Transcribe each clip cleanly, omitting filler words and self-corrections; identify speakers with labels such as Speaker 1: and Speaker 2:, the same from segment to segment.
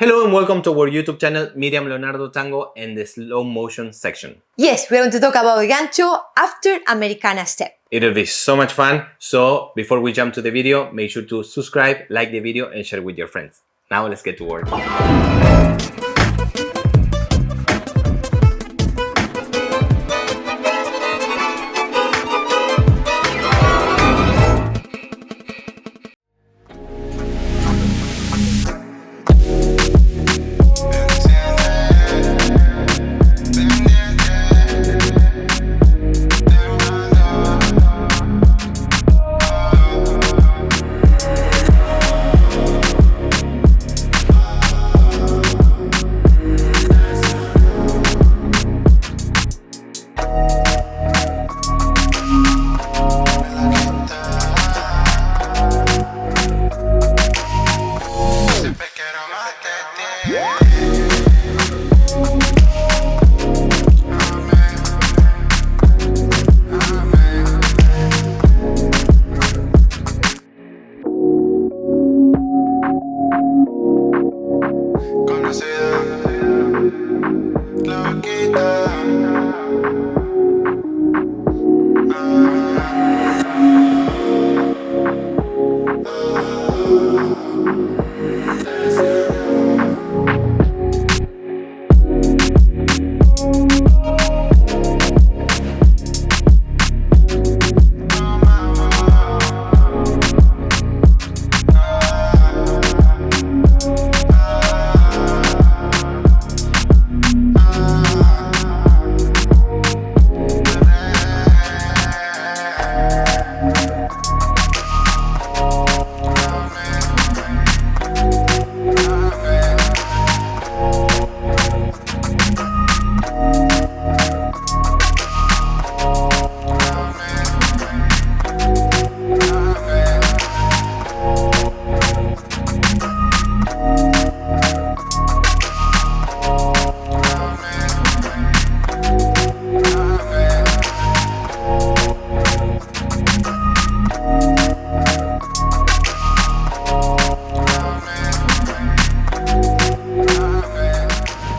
Speaker 1: Hello and welcome to our YouTube channel, Miriam, Leonardo, Tango, and the slow motion section.
Speaker 2: Yes, we're going to talk about Gancho after Americana step.
Speaker 1: It'll be so much fun, so before we jump to the video, make sure to subscribe, like the video, and share with your friends. Now let's get to work.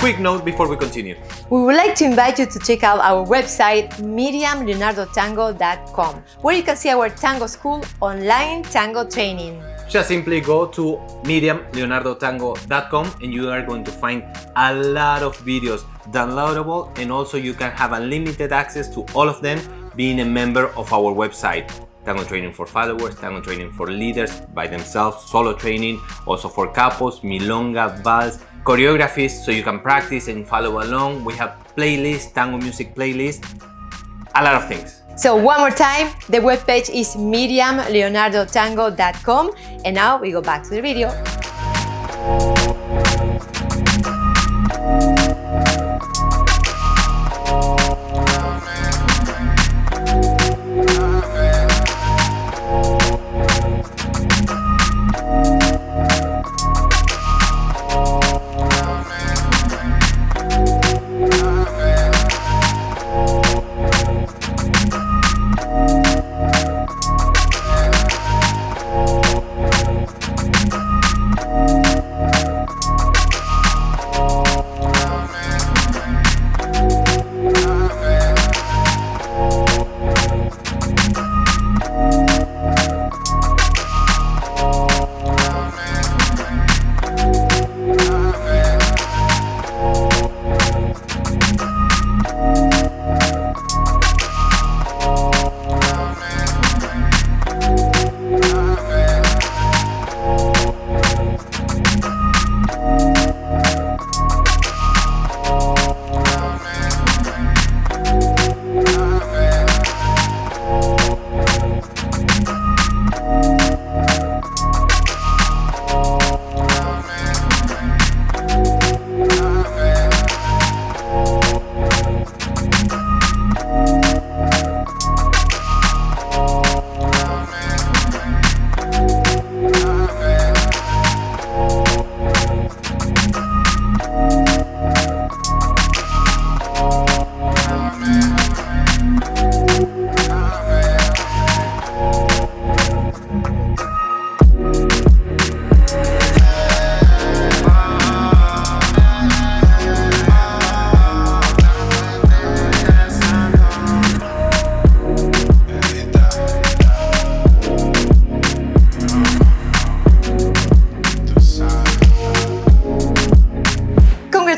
Speaker 1: Quick note before we continue.
Speaker 2: We would like to invite you to check out our website, miriamleonardotango.com, where you can see our tango school online tango training.
Speaker 1: Just simply go to miriamleonardotango.com and you are going to find a lot of videos downloadable, and also you can have unlimited access to all of them being a member of our website. Tango training for followers, tango training for leaders by themselves, solo training, also for couples, milonga, vals, choreographies, so you can practice and follow along. We have playlists, tango music playlists, a lot of things.
Speaker 2: So one more time, the webpage is miriamleonardotango.com, and now we go back to the video.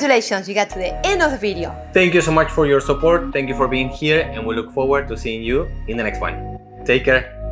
Speaker 2: Congratulations, you got to the end of the video.
Speaker 1: Thank you so much for your support. Thank you for being here, and we look forward to seeing you in the next one. Take care.